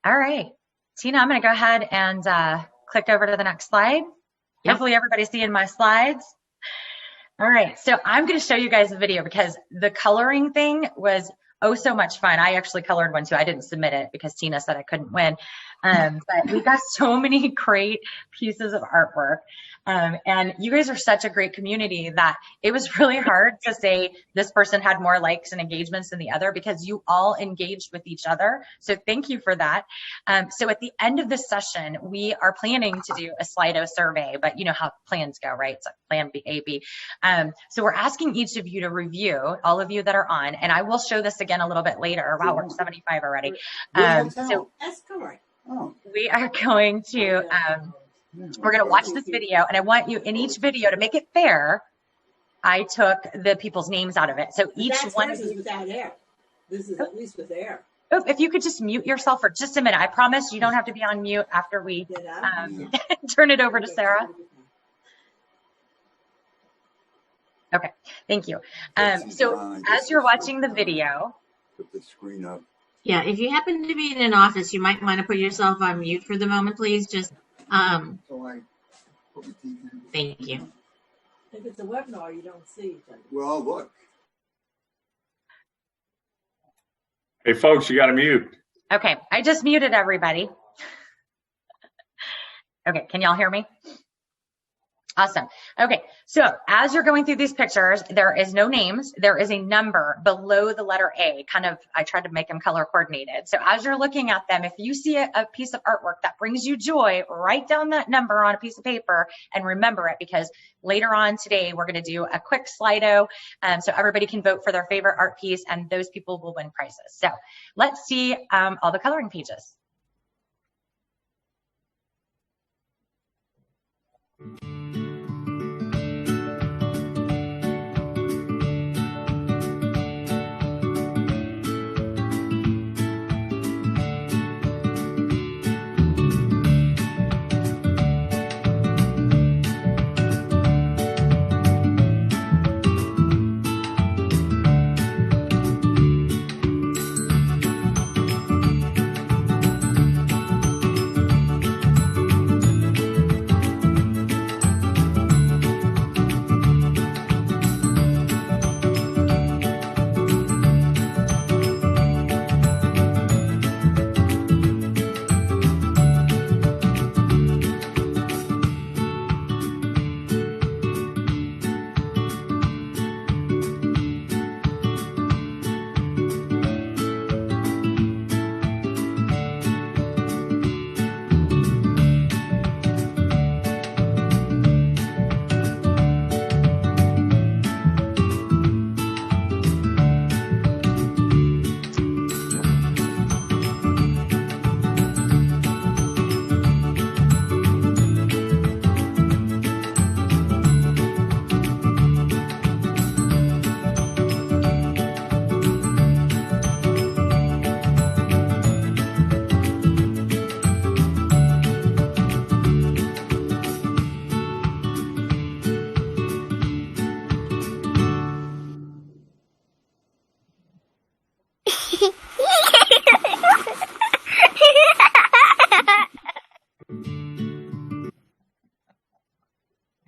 All right, Tina, I'm going to go ahead and click over to the next slide. Yep. Hopefully everybody's seeing my slides. All right, so I'm going to show you guys a video because the coloring thing was so much fun. I actually colored one too. I didn't submit it because Tina said I couldn't win. But we got so many great pieces of artwork. And you guys are such a great community that it was really hard to say this person had more likes and engagements than the other because you all engaged with each other. So thank you for that. So at the end of this session, we are planning to do a Slido survey, but you know how plans go, right? It's like plan B, A, B. So we're asking each of you to review, all of you that are on, and I will show this again a little bit later. Wow, we're at 75 already. So that's correct. We are going to, we're going to watch this video, and I want you in each video to make it fair. I took the people's names out of it. So each one is without air. This is at least with air. Oh, if you could just mute yourself for just a minute. I promise you don't have to be on mute after we turn it over to Sarah. Okay, thank you. So as you're watching the video, put the screen up. Yeah, if you happen to be in an office, you might want to put yourself on mute for the moment, please. Just, thank you. If it's a webinar, you don't see each other. Well, look. Hey, folks, you got to mute. Okay, I just muted everybody. Okay, can y'all hear me? Awesome. Okay, so as you're going through these pictures, there is no names. There is a number below the letter A. Kind of, I tried to make them color coordinated. So as you're looking at them, if you see a piece of artwork that brings you joy, write down that number on a piece of paper and remember it, because later on today, we're going to do a quick Slido so everybody can vote for their favorite art piece and those people will win prizes. So let's see all the coloring pages.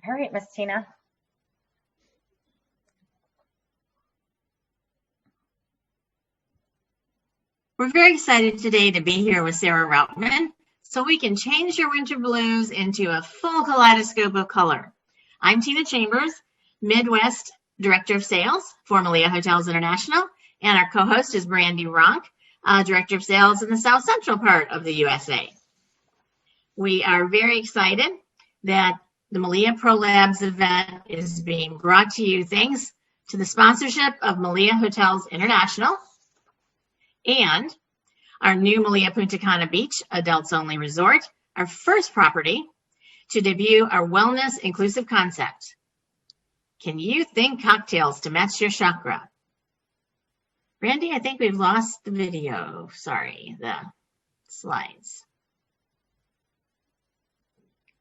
All right, Miss Tina. We're very excited today to be here with Sarah Routman so we can change your winter blues into a full kaleidoscope of color. I'm Tina Chambers, Midwest Director of Sales for Meliá Hotels International, and our co-host is Brandy Ronk, Director of Sales in the South Central part of the USA. We are very excited that the Meliá Pro Labs event is being brought to you thanks to the sponsorship of Meliá Hotels International and our new Meliá Punta Cana Beach Adults Only Resort, our first property to debut our wellness inclusive concept. Can you think cocktails to match your chakra? Randy, I think we've lost the video. Sorry, the slides.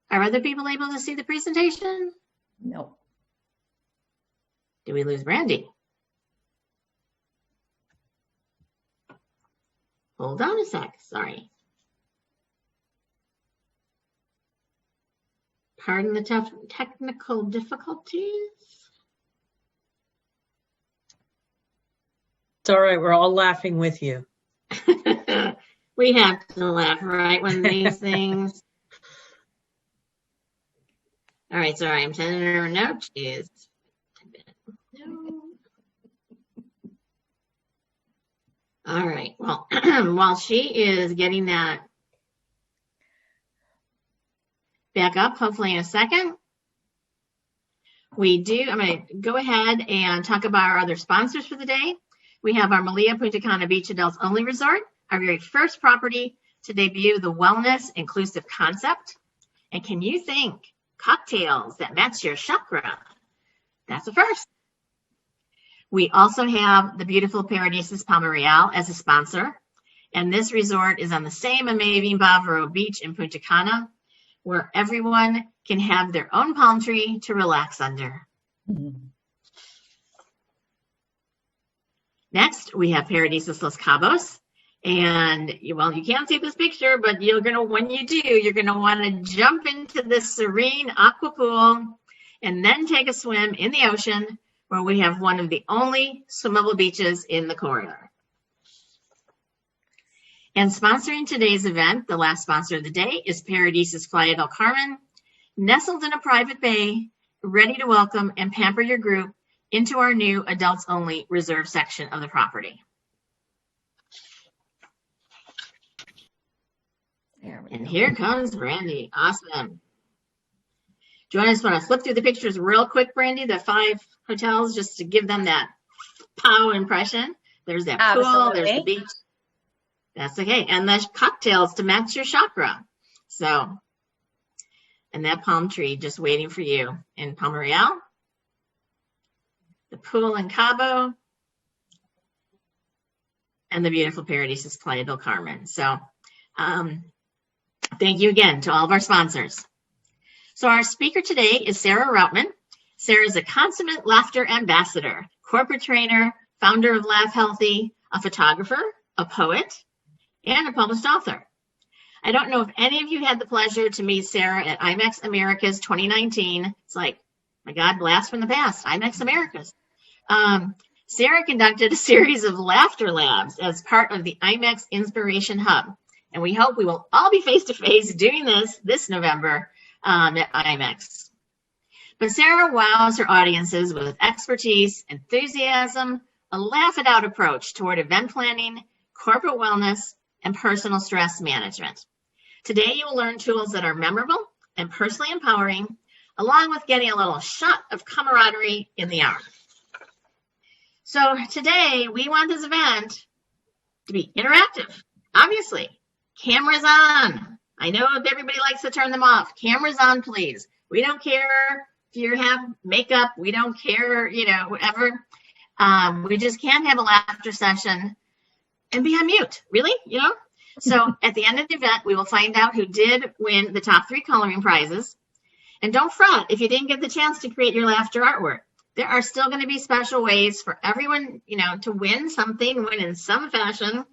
Are other people able to see the presentation? No. Did we lose Brandy? Hold on a sec, sorry. Pardon the tough technical difficulties. It's all right. We're all laughing with you. We have to laugh, right, when these things. All right, sorry, I'm sending her a note. She is. All right, well, while she is getting that back up, hopefully in a second, I'm going to go ahead and talk about our other sponsors for the day. We have our Meliá Punta Cana Beach Adults Only Resort, our very first property to debut the wellness inclusive concept. And can you think cocktails that match your chakra? That's a first. We also have the beautiful Paradisus Palma Real as a sponsor. And this resort is on the same amazing Bavaro Beach in Punta Cana, where everyone can have their own palm tree to relax under. Mm-hmm. Next, we have Paradisus Los Cabos. And, well, you can't see this picture, but when you do, you're going to want to jump into this serene aqua pool and then take a swim in the ocean, where we have one of the only swimmable beaches in the corridor. And sponsoring today's event, the last sponsor of the day, is Paradisus Playa del Carmen, nestled in a private bay, ready to welcome and pamper your group into our new adults-only reserve section of the property. And here comes Brandy. Awesome. Do you want to flip through the pictures real quick, Brandy? The 5 hotels, just to give them that pow impression. There's that pool. Absolutely. There's the beach. That's okay. And the cocktails to match your chakra. So, and that palm tree just waiting for you in Palma Real. The pool in Cabo. And the beautiful Paradisus Playa del Carmen. So, thank you again to all of our sponsors. So our speaker today is Sarah Routman. Sarah is a consummate laughter ambassador, corporate trainer, founder of Laugh Healthy, a photographer, a poet, and a published author. I don't know if any of you had the pleasure to meet Sarah at IMAX Americas 2019. It's like, my God, blast from the past, IMAX Americas. Sarah conducted a series of laughter labs as part of the IMAX Inspiration Hub. And we hope we will all be face-to-face doing this November at IMAX. But Sarah wows her audiences with expertise, enthusiasm, a laugh-it-out approach toward event planning, corporate wellness, and personal stress management. Today, you will learn tools that are memorable and personally empowering, along with getting a little shot of camaraderie in the hour. So today, we want this event to be interactive, obviously. Cameras on. I know if everybody likes to turn them off. Cameras on, please. We don't care if you have makeup. We don't care, whatever. We just can't have a laughter session and be on mute, really, So at the end of the event, we will find out who did win the top 3 coloring prizes. And don't fret if you didn't get the chance to create your laughter artwork. There are still going to be special ways for everyone, to win something, win in some fashion,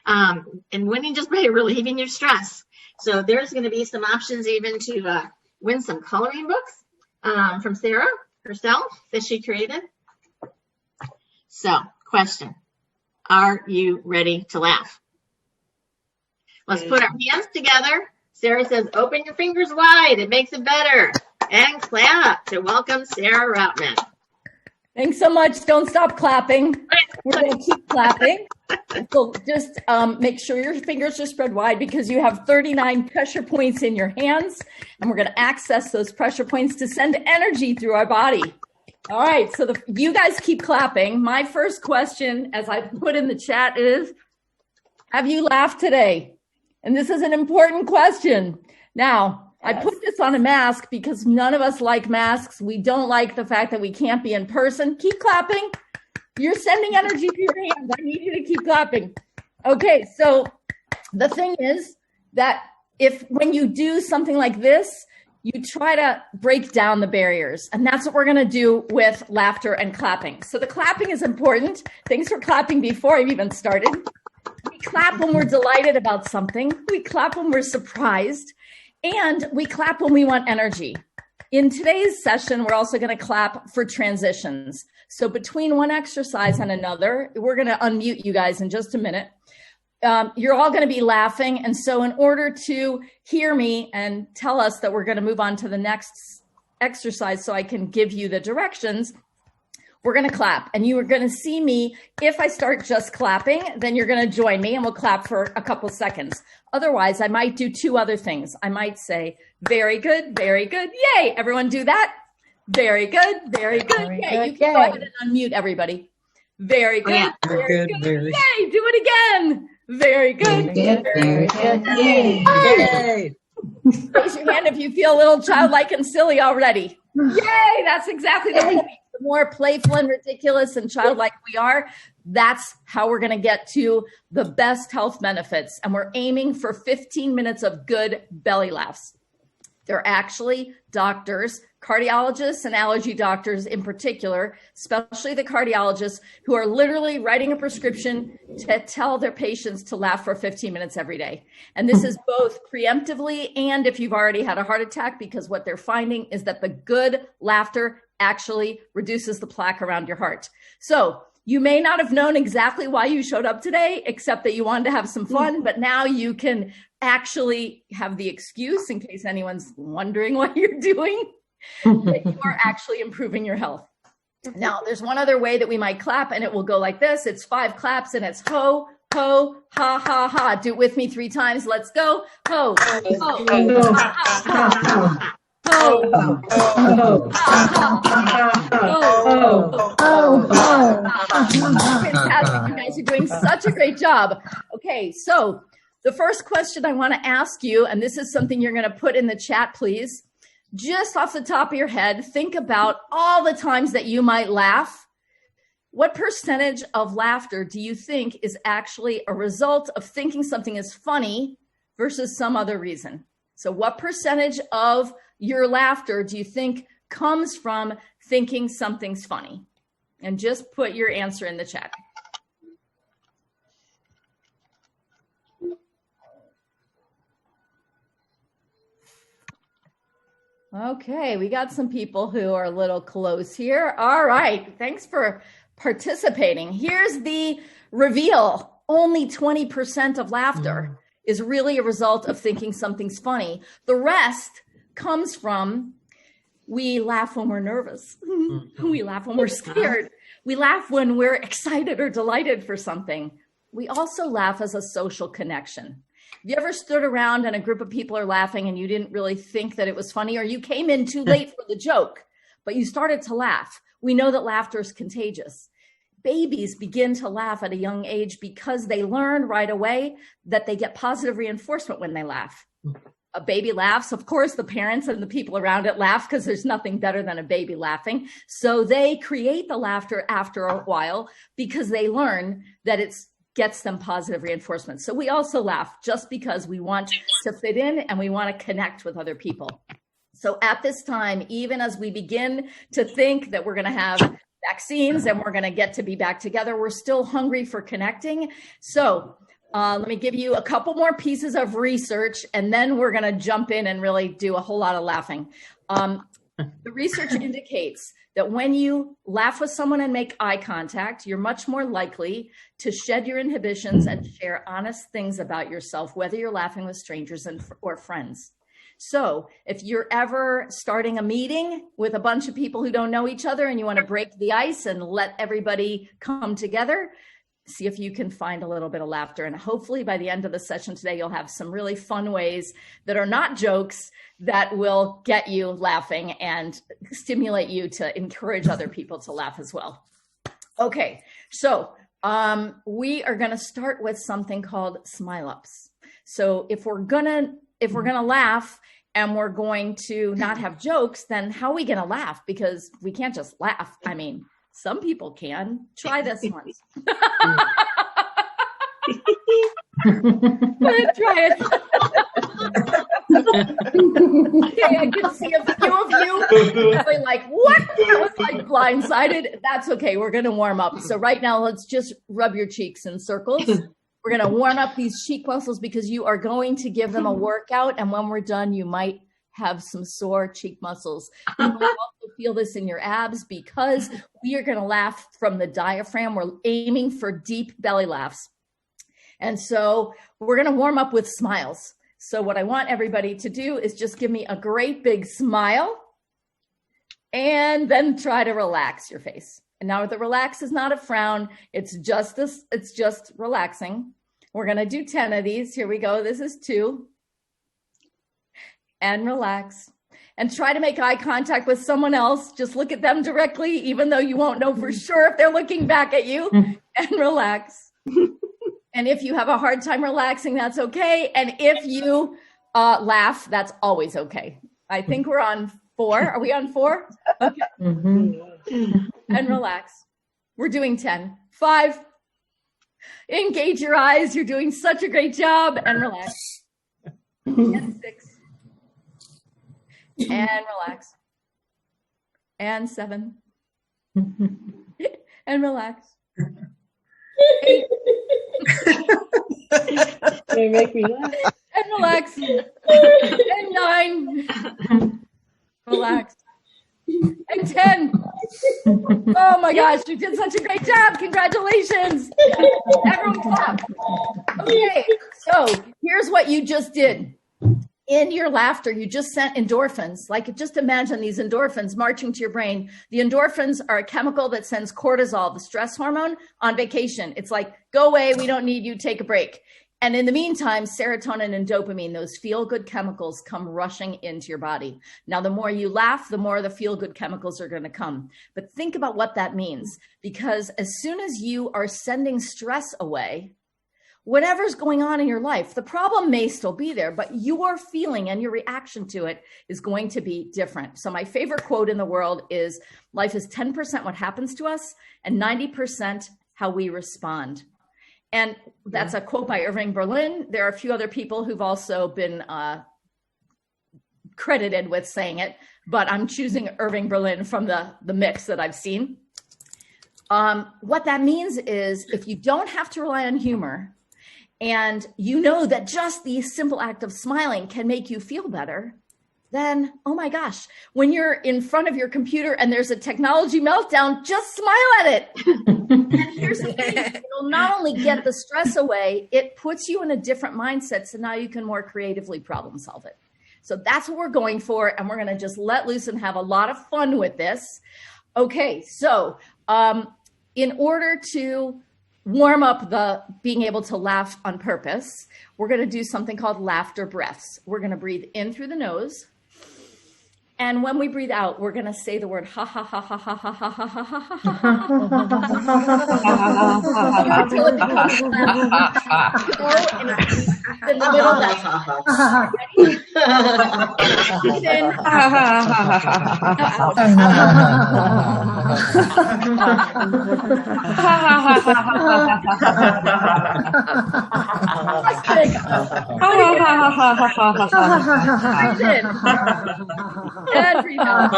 and winning just by relieving your stress. So there's going to be some options even to win some coloring books from Sarah herself that she created. So, question. Are you ready to laugh? Let's put our hands together. Sarah says, open your fingers wide. It makes it better. And clap to welcome Sarah Routman. Thanks so much. Don't stop clapping. We're going to keep clapping. So just make sure your fingers are spread wide because you have 39 pressure points in your hands. And we're going to access those pressure points to send energy through our body. All right. So you guys keep clapping. My first question, as I put in the chat, is, have you laughed today? And this is an important question. Now, I put this on a mask because none of us like masks. We don't like the fact that we can't be in person. Keep clapping. You're sending energy to your hands. I need you to keep clapping. Okay, so the thing is that when you do something like this, you try to break down the barriers. And that's what we're going to do with laughter and clapping. So the clapping is important. Thanks for clapping before I've even started. We clap when we're delighted about something. We clap when we're surprised. And we clap when we want energy. In today's session, we're also going to clap for transitions. So between one exercise and another, we're going to unmute you guys in just a minute. You're all going to be laughing. And so in order to hear me and tell us that we're going to move on to the next exercise so I can give you the directions, we're going to clap. And you are going to see me. If I start just clapping, then you're going to join me and we'll clap for a couple seconds. Otherwise, I might do two other things. I might say, very good, yay. Everyone do that? Very good, yay. You can go ahead and unmute everybody. Very good, very good, yay. Do it again. Very good, very good, yay. Raise your hand if you feel a little childlike and silly already. Yay, that's exactly the point. The more playful and ridiculous and childlike we are, that's how we're going to get to the best health benefits. And we're aiming for 15 minutes of good belly laughs. They're actually doctors, cardiologists and allergy doctors in particular, especially the cardiologists, who are literally writing a prescription to tell their patients to laugh for 15 minutes every day. And this is both preemptively and if you've already had a heart attack, because what they're finding is that the good laughter actually reduces the plaque around your heart. So you may not have known exactly why you showed up today, except that you wanted to have some fun, but now you can actually have the excuse, in case anyone's wondering what you're doing, that you are actually improving your health. Now, there's one other way that we might clap, and it will go like this. It's 5 claps, and it's ho, ho, ha, ha, ha. Do it with me 3 times. Let's go. Ho, ho, ho, ha, ha, ha. Oh, oh, oh, fantastic. You guys are doing such a great job. Okay, so the first question I want to ask you, and this is something you're going to put in the chat, please. Just off the top of your head, think about all the times that you might laugh. What percentage of laughter do you think is actually a result of thinking something is funny versus some other reason? So what percentage of your laughter do you think comes from thinking something's funny? And just put your answer in the chat. Okay, we got some people who are a little close here. All right, thanks for participating. Here's the reveal. Only 20% of laughter is really a result of thinking something's funny. The rest comes from we laugh when we're nervous. We laugh when we're scared. We laugh when we're excited or delighted for something. We also laugh as a social connection. Have you ever stood around and a group of people are laughing and you didn't really think that it was funny, or you came in too late for the joke, but you started to laugh? We know that laughter is contagious. Babies begin to laugh at a young age because they learn right away that they get positive reinforcement when they laugh. A baby laughs, of course, the parents and the people around it laugh because there's nothing better than a baby laughing. So they create the laughter after a while because they learn that it gets them positive reinforcement. So we also laugh just because we want to fit in and we want to connect with other people. So at this time, even as we begin to think that we're going to have vaccines and we're going to get to be back together, we're still hungry for connecting. So let me give you a couple more pieces of research, and then we're going to jump in and really do a whole lot of laughing. The research indicates that when you laugh with someone and make eye contact, you're much more likely to shed your inhibitions and share honest things about yourself, whether you're laughing with strangers or friends. So if you're ever starting a meeting with a bunch of people who don't know each other and you want to break the ice and let everybody come together, see if you can find a little bit of laughter. And hopefully by the end of the session today, you'll have some really fun ways that are not jokes that will get you laughing and stimulate you to encourage other people to laugh as well. Okay, so we are going to start with something called smile ups. So if we're gonna laugh and we're going to not have jokes, then how are we going to laugh? Because we can't just laugh. I mean, some people can. Try this once. Try it. Okay, I can see a few of you probably like, what? I was like blindsided. That's okay. We're going to warm up. So right now, let's just rub your cheeks in circles. We're going to warm up these cheek muscles because you are going to give them a workout. And when we're done, you might have some sore cheek muscles. You might also feel this in your abs because we are going to laugh from the diaphragm. We're aiming for deep belly laughs. And so we're going to warm up with smiles. So what I want everybody to do is just give me a great big smile and then try to relax your face. And now the relax is not a frown. It's just relaxing. We're going to do 10 of these. Here we go. This is 2. And relax. And try to make eye contact with someone else. Just look at them directly, even though you won't know for sure if they're looking back at you. And relax. And if you have a hard time relaxing, that's okay. And if you laugh, that's always okay. I think we're on 4. Are we on 4? Okay. And relax. We're doing 10. 5. Engage your eyes. You're doing such a great job. And relax. And 6. And relax. And 7. And relax. 8. They make me laugh. And relax. And 9. Relax. And 10. Oh my gosh, you did such a great job. Congratulations. Everyone clap. Okay, so here's what you just did. In your laughter, you just sent endorphins. Like, just imagine these endorphins marching to your brain. The endorphins are a chemical that sends cortisol, the stress hormone, on vacation. It's like, go away, we don't need you, take a break. And in the meantime, serotonin and dopamine, those feel-good chemicals, come rushing into your body. Now, the more you laugh, the more the feel-good chemicals are going to come. But think about what that means, because as soon as you are sending stress away, whatever's going on in your life, the problem may still be there, but your feeling and your reaction to it is going to be different. So my favorite quote in the world is, life is 10% what happens to us and 90% how we respond. And that's a quote by Irving Berlin. There are a few other people who've also been credited with saying it, but I'm choosing Irving Berlin from the mix that I've seen. What that means is, if you don't have to rely on humor, and you know that just the simple act of smiling can make you feel better, then, oh my gosh, when you're in front of your computer and there's a technology meltdown, just smile at it. And here's the thing, it'll not only get the stress away, it puts you in a different mindset, so now you can more creatively problem solve it. So that's what we're going for, and we're going to just let loose and have a lot of fun with this. Okay, so in order to warm up the being able to laugh on purpose, we're going to do something called laughter breaths. We're going to breathe in through the nose. And when we breathe out, we're going to say the word ha ha ha ha ha ha ha ha ha ha ha. In the middle, that's and breathe out.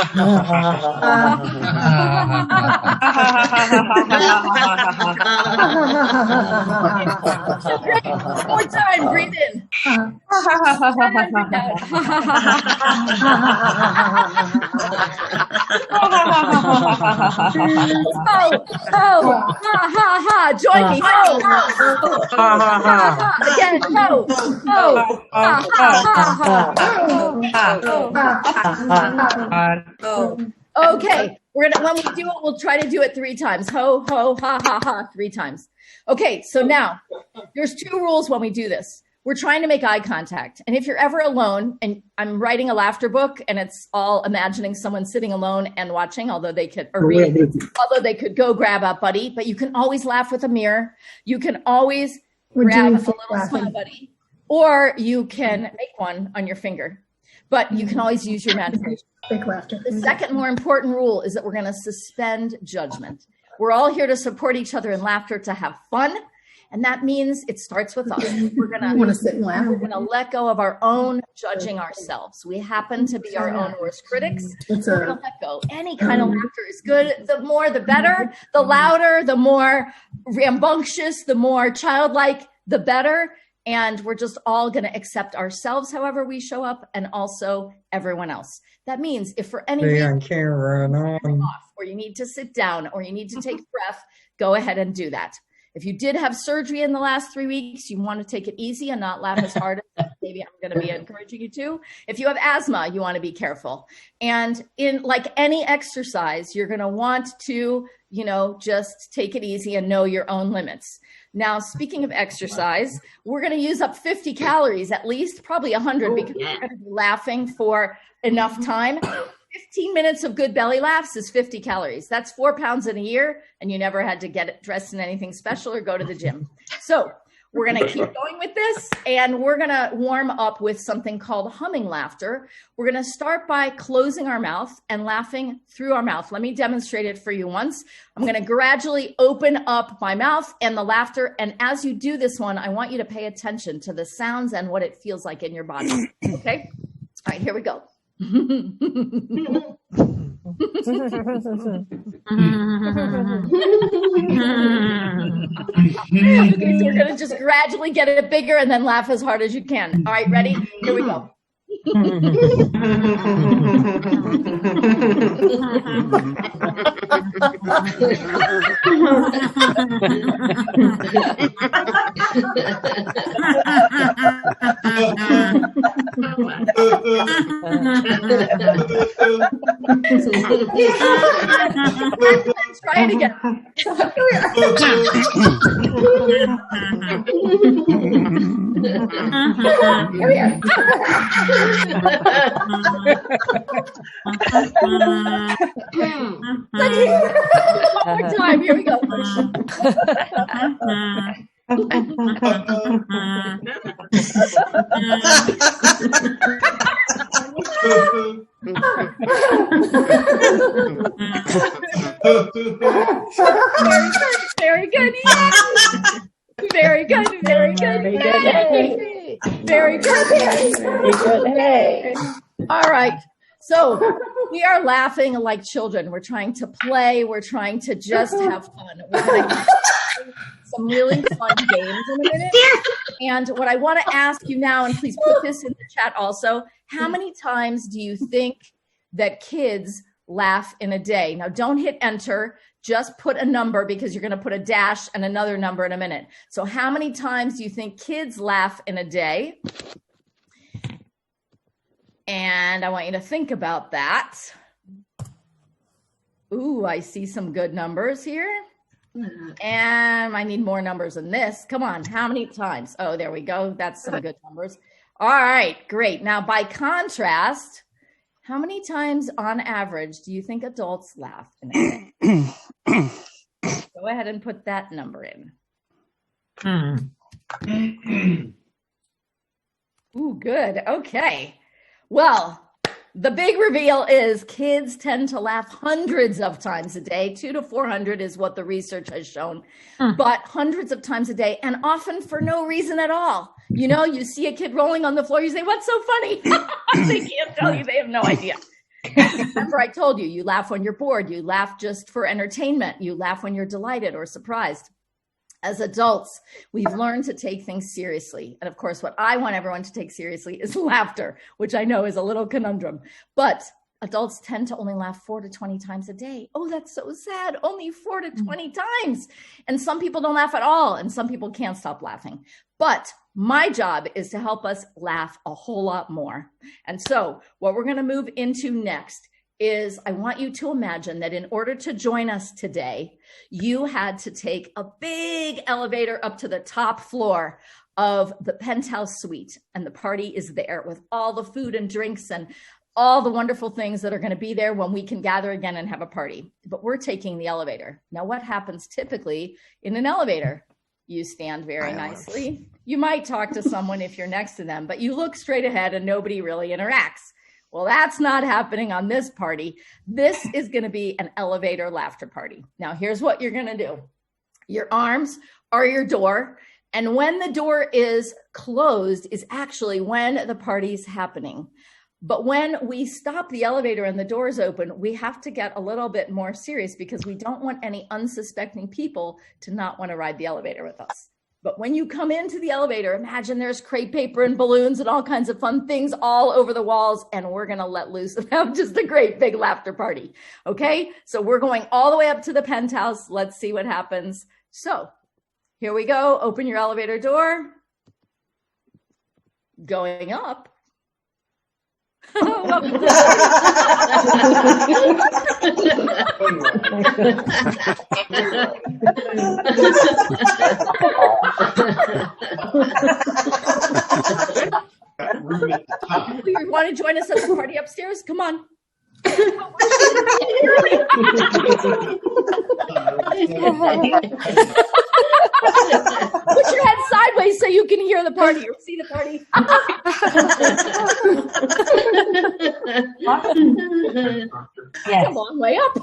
One more time, breathe in. And breathe out. Ha. Join me. Again, Okay, when we do it, we'll try to do it 3 times. Ho, ho, ha, ha, ha, 3 times. Okay, so now there's 2 rules when we do this. We're trying to make eye contact. And if you're ever alone, and I'm writing a laughter book and it's all imagining someone sitting alone and watching, although they could go grab a buddy, but you can always laugh with a mirror. You can always grab a little smile buddy, or you can make one on your finger, but you can always use your imagination. The second more important rule is that we're going to suspend judgment. We're all here to support each other in laughter, to have fun. And that means it starts with us. We're going to let go of our own judging ourselves. We happen to be our own worst critics. We're going to let go. Any kind of laughter is good. The more, the better. The louder, the more rambunctious, the more childlike, the better. And we're just all going to accept ourselves however we show up, and also everyone else. That means if for any reason on camera and on. off, or you need to sit down, or you need to take a breath, go ahead and do that. If you did have surgery in the last 3 weeks, you want to take it easy and not laugh as hard as maybe I'm going to be encouraging you to. If you have asthma, you want to be careful. And in like any exercise, you're going to want to, just take it easy and know your own limits. Now, speaking of exercise, we're going to use up 50 calories, at least, probably 100, because we're going to be laughing for enough time. 15 minutes of good belly laughs is 50 calories. That's 4 pounds in a year, and you never had to get dressed in anything special or go to the gym. So we're going to keep going with this, and we're going to warm up with something called humming laughter. We're going to start by closing our mouth and laughing through our mouth. Let me demonstrate it for you once. I'm going to gradually open up my mouth and the laughter, and as you do this one, I want you to pay attention to the sounds and what it feels like in your body. Okay? All right, here we go. Okay, so we're going to just gradually get it bigger and then laugh as hard as you can. All right, ready? Here we go. Try it again. Here we are. One more time. Here we go. Very good. Very good. Very good. Very good. Very good. Hey. All right. So we are laughing like children. We're trying to play. We're trying to just have fun. We're going to do some really fun games in a minute. And what I want to ask you now, and please put this in the chat also, how many times do you think that kids laugh in a day? Now, don't hit enter. Just put a number, because you're going to put a dash and another number in a minute. So how many times do you think kids laugh in a day? And I want you to think about that. Ooh, I see some good numbers here. And I need more numbers than this. Come on, how many times? Oh, there we go. That's some good numbers. All right, great. Now, by contrast, how many times on average do you think adults laugh in a day? Go ahead and put that number in. Ooh, good. Okay. Well, the big reveal is kids tend to laugh hundreds of times a day. 200 to 400 is what the research has shown, but hundreds of times a day, and often for no reason at all. You see a kid rolling on the floor, you say, "What's so funny?" They can't tell you. They have no idea. Remember, I told you, you laugh when you're bored. You laugh just for entertainment. You laugh when you're delighted or surprised. As adults, we've learned to take things seriously. And of course, what I want everyone to take seriously is laughter, which I know is a little conundrum. But adults tend to only laugh 4 to 20 times a day. Oh, that's so sad. Only 4 to 20 times. And some people don't laugh at all, and some people can't stop laughing. But my job is to help us laugh a whole lot more. And so what we're going to move into next is I want you to imagine that in order to join us today, you had to take a big elevator up to the top floor of the penthouse suite, and the party is there with all the food and drinks and all the wonderful things that are going to be there when we can gather again and have a party. But we're taking the elevator. Now, what happens typically in an elevator? You stand very nicely. You might talk to someone if you're next to them, but you look straight ahead and nobody really interacts. Well, that's not happening on this party. This is going to be an elevator laughter party. Now, here's what you're going to do. Your arms are your door, and when the door is closed is actually when the party's happening. But when we stop the elevator and the doors open, we have to get a little bit more serious because we don't want any unsuspecting people to not want to ride the elevator with us. But when you come into the elevator, imagine there's crepe paper and balloons and all kinds of fun things all over the walls, and we're going to let loose and have just a great big laughter party. Okay, so we're going all the way up to the penthouse. Let's see what happens. So here we go. Open your elevator door. Going up. You want to join us at the party upstairs? Come on. Put your head sideways so you can hear the party or see the party. Yes. A long way up.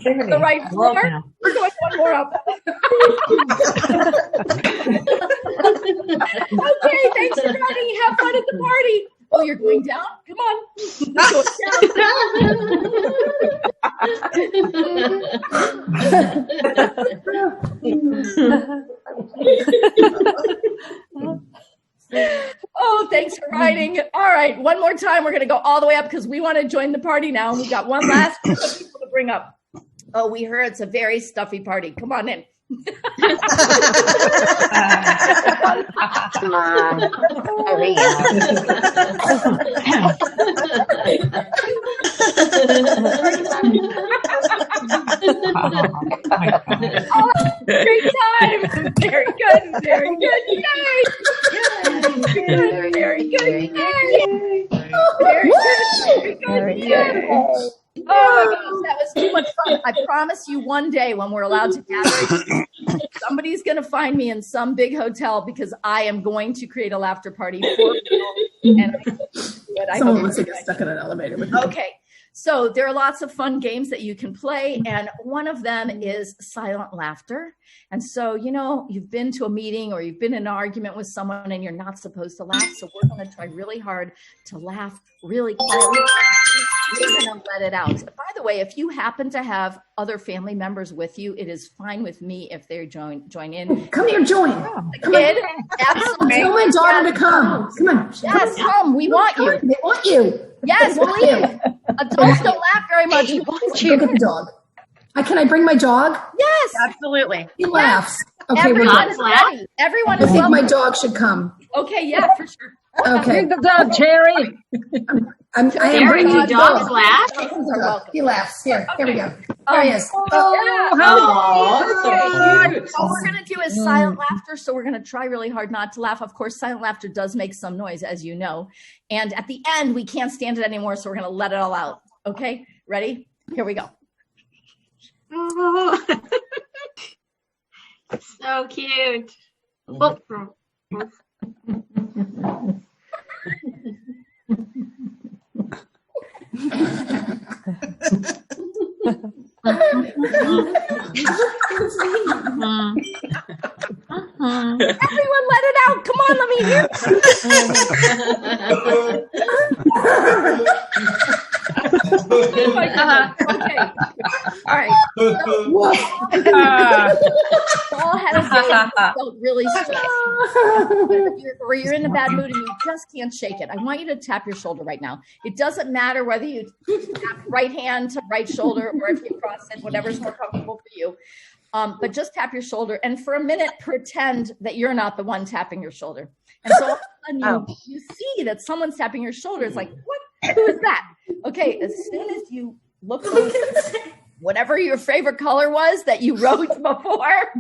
The right floor. We're going one more up. Okay, thanks for coming. Have fun at the party. Oh, you're going down? Come on. Oh, thanks for riding. All right, one more time. We're going to go all the way up because we want to join the party now. We got one last group of people to bring up. Oh, we heard it's a very stuffy party. Come on in. Come on. Hurry Great time. Very good. Very good. Yay. Very good. Yay. Very good. Very good. Yay. Oh my goodness, that was too much fun. I promise you one day when we're allowed to gather, somebody's going to find me in some big hotel because I am going to create a laughter party for people. And Someone wants to get stuck in an elevator with me. Okay. So there are lots of fun games that you can play, and one of them is silent laughter. And so, you know, you've been to a meeting or you've been in an argument with someone and you're not supposed to laugh. So we're going to try really hard to laugh really quietly. We're going to let it out. By the way, if you happen to have other family members with you, it is fine with me if they join in. Come here, join. The kid, absolutely. Tell my daughter to come. Come on. Yes, come. We want you. They want you. Yes, please. Adults don't laugh very much. We want you. Go get the dog. Can I bring my dog? Yes, absolutely. He laughs. Okay, everyone is laughing. Everyone I is think laughing. my dog should come. Okay, yeah, for sure. Okay. Bring the dog, Cherry. I am Terry, bringing do the dogs dog. laugh? He laughs. Here we go. There he is. Okay. All we're going to do is silent laughter. So we're going to try really hard not to laugh. Of course, silent laughter does make some noise, as you know. And at the end, we can't stand it anymore. So we're going to let it all out. Okay. Ready? Here we go. Oh. So cute. Oh. Everyone let it out. Come on, let me hear Oh my God. Okay. All right. All had a day felt really stressed. Or you're in a bad mood and you just can't shake it. I want you to tap your shoulder right now. It doesn't matter whether you tap right hand to right shoulder or if you cross it, whatever's more comfortable for you. But just tap your shoulder and for a minute pretend that you're not the one tapping your shoulder. And so all of a sudden you see that someone's tapping your shoulder. It's like, what? Who is that? Okay, as soon as you look close, whatever your favorite color was that you wrote before,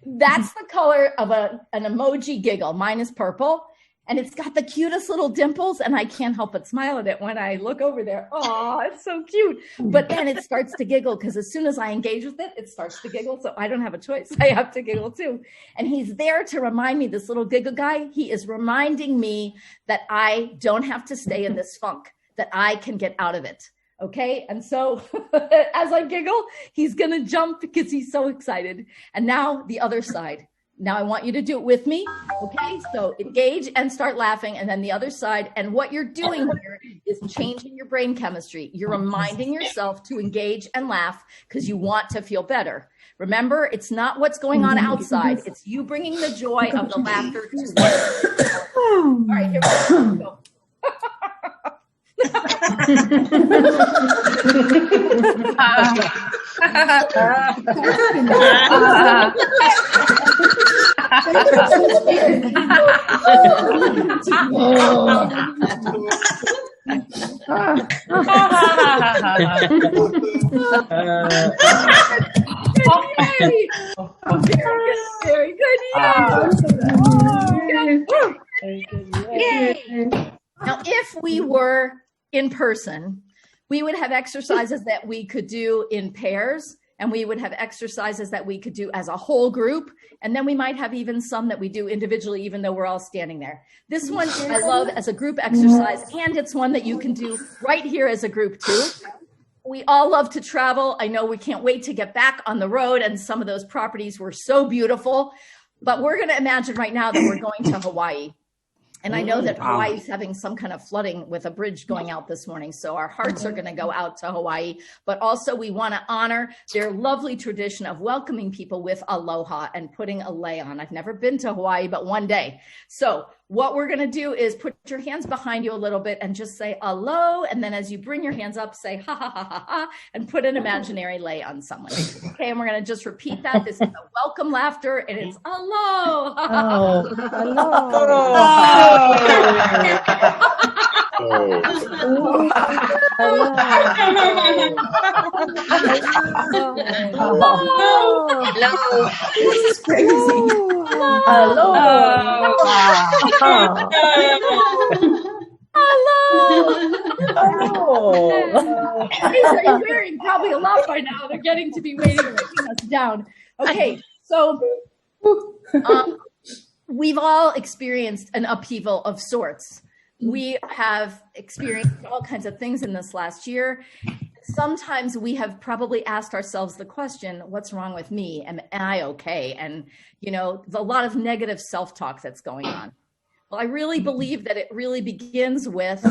that's the color of an emoji giggle. Mine is purple. And it's got the cutest little dimples, and I can't help but smile at it when I look over there. Oh, it's so cute. But then it starts to giggle because as soon as I engage with it, it starts to giggle. So I don't have a choice. I have to giggle too. And he's there to remind me, this little giggle guy, he is reminding me that I don't have to stay in this funk, that I can get out of it. Okay. And so as I giggle, he's going to jump because he's so excited. And now the other side. Now I want you to do it with me. Okay, so engage and start laughing, and then the other side. And what you're doing here is changing your brain chemistry. You're reminding yourself to engage and laugh because you want to feel better. Remember, it's not what's going on outside. It's you bringing the joy of the laughter to life. All right, here we go. Very good. Yay. Now, if we were in person, we would have exercises that we could do in pairs, and we would have exercises that we could do as a whole group, and then we might have even some that we do individually, even though we're all standing there. This one I love as a group exercise, and it's one that you can do right here as a group too. We all love to travel. I know we can't wait to get back on the road, and some of those properties were so beautiful, but we're going to imagine right now that we're going to Hawaii. And I know that Hawaii is having some kind of flooding with a bridge going out this morning. So our hearts are going to go out to Hawaii. But also we want to honor their lovely tradition of welcoming people with aloha and putting a lei on. I've never been to Hawaii, but one day. So what we're going to do is put your hands behind you a little bit and just say alo. And then as you bring your hands up, say ha, ha, ha, ha, ha, and put an imaginary lei on someone. Okay, and we're going to just repeat that. This is a welcome laughter, and it's alo. Oh, Hello. This is crazy. hello. These are you wearing probably a lot by now. They're getting to be waiting us down. Okay, so we've all experienced an upheaval of sorts. We have experienced all kinds of things in this last year. Sometimes we have probably asked ourselves the question, what's wrong with me? Am I okay? And, you know, a lot of negative self-talk that's going on. Well, I really believe that it really begins with,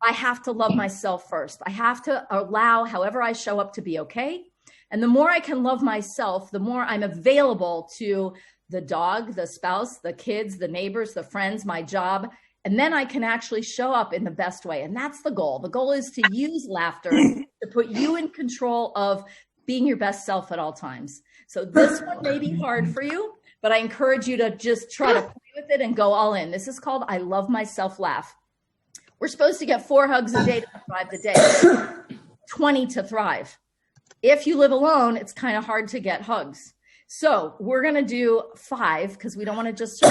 I have to love myself first. I have to allow however I show up to be okay. And the more I can love myself, the more I'm available to the dog, the spouse, the kids, the neighbors, the friends, my job. And then I can actually show up in the best way. And that's the goal. The goal is to use laughter to put you in control of being your best self at all times. So this one may be hard for you, but I encourage you to just try to play with it and go all in. This is called I Love Myself Laugh. We're supposed to get 4 hugs a day to thrive the day, 20 to thrive. If you live alone, it's kind of hard to get hugs. So we're going to do 5 because we don't want to just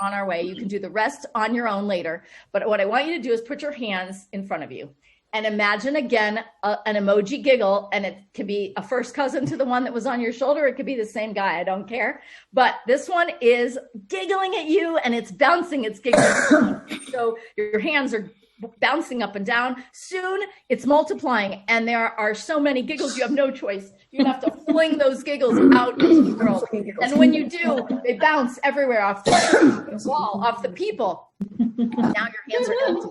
on our way. You can do the rest on your own later. But what I want you to do is put your hands in front of you and imagine again an emoji giggle. And it could be a first cousin to the one that was on your shoulder. It could be the same guy. I don't care. But this one is giggling at you and it's bouncing. It's giggling. So your hands are bouncing up and down. Soon it's multiplying and there are so many giggles you have no choice. You have to fling those giggles out into the world. And when you do, they bounce everywhere off the wall, off the people. Now your hands are empty.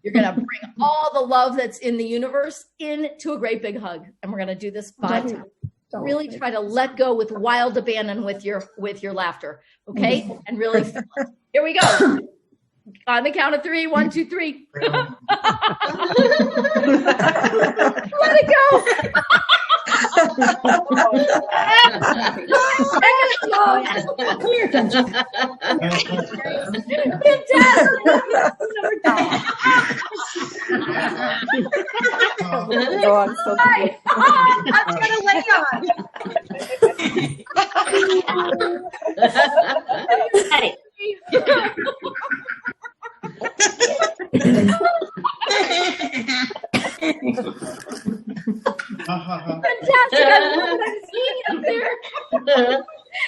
You're going to bring all the love that's in the universe into a great big hug. And we're going to do this 5 times. Really try to let go with wild abandon with your laughter. Okay? And really feel it. Here we go. On the count of 3, 1, 2, 3. Let it go. Come here, Dungeon. I'm gonna lay on. Hey. Fantastic. I'm seeing it up there.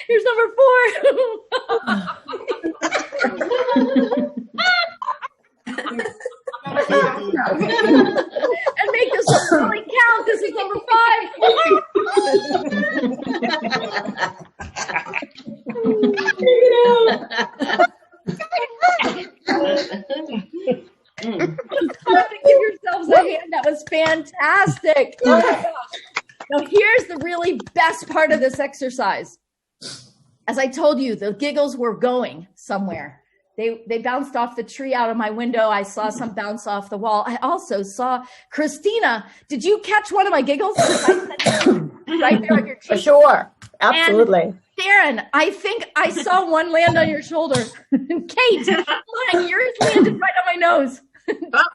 Here's number 4. And make this really count. This is number 5. Give yourselves a hand. That was fantastic. Oh my gosh. Now here's the really best part of this exercise. As I told you, the giggles were going somewhere. They bounced off the tree out of my window. I saw some bounce off the wall. I also saw Christina. Did you catch one of my giggles? Right there on your cheek. For sure. Absolutely. And Darren, I think I saw one land on your shoulder. Kate, mine, yours landed right on my nose.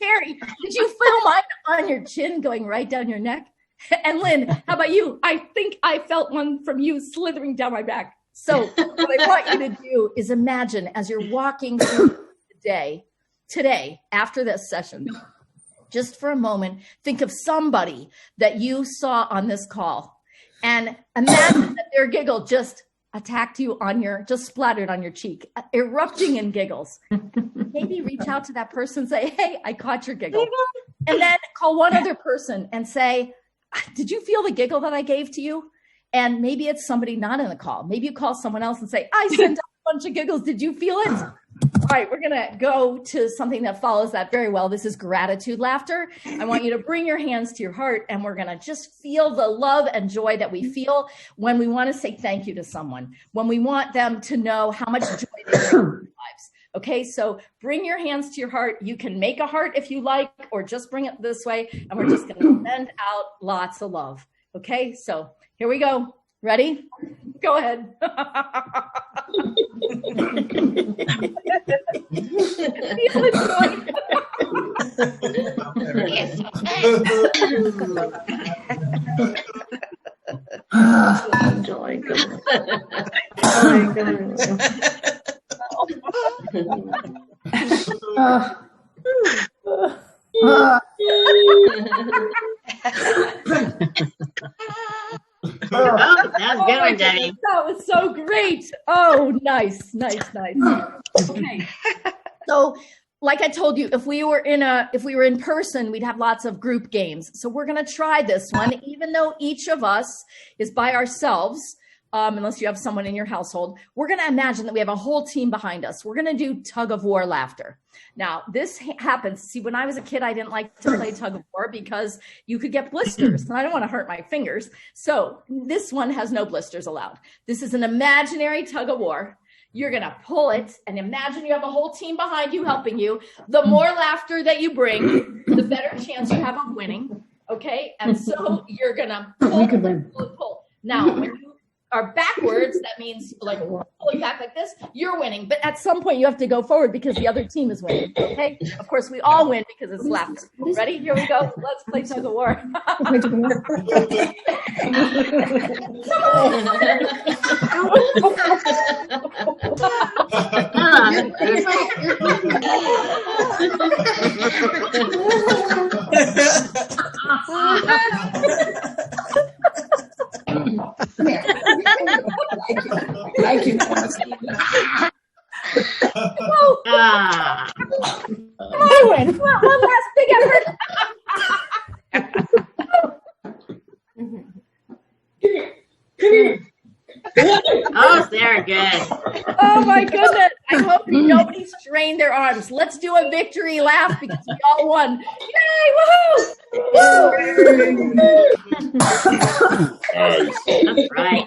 Terry, did you feel mine on your chin going right down your neck? And Lynn, how about you? I think I felt one from you slithering down my back. So what I want you to do is imagine as you're walking through the day, today, after this session, just for a moment, think of somebody that you saw on this call and imagine that their giggle just attacked you just splattered on your cheek, erupting in giggles. Maybe reach out to that person and say, hey, I caught your giggle. And then call one other person and say, did you feel the giggle that I gave to you? And maybe it's somebody not in the call. Maybe you call someone else and say, I sent out a bunch of giggles. Did you feel it? All right, we're going to go to something that follows that very well. This is gratitude laughter. I want you to bring your hands to your heart, and we're going to just feel the love and joy that we feel when we want to say thank you to someone, when we want them to know how much joy they bring to their lives. Okay, so bring your hands to your heart. You can make a heart if you like, or just bring it this way, and we're just going to send out lots of love. Okay, so here we go. Ready? Go ahead. Joy. Oh, Oh, that was good one, Debbie. That was so great. Oh, nice. Okay. So, like I told you, if we were in person, we'd have lots of group games. So we're going to try this one, even though each of us is by ourselves. Unless you have someone in your household, we're going to imagine that we have a whole team behind us. We're going to do Tug of War Laughter. Now, this happens. See, when I was a kid, I didn't like to play Tug of War because you could get blisters, and I don't want to hurt my fingers. So this one has no blisters allowed. This is an imaginary Tug of War. You're going to pull it, and imagine you have a whole team behind you helping you. The more laughter that you bring, the better chance you have of winning. Okay? And so you're going to pull. Now, when you are backwards, that means like pulling back like this, you're winning. But at some point you have to go forward because the other team is winning. Okay? Of course, we all win because it's laughter. Ready? Here we go. Let's play Tug of War. Thank you. I win. One last big effort. Oh, Sarah, good. Oh my goodness. I hope nobody strained their arms. Let's do a victory laugh because we all won. Yay, woohoo! That's right.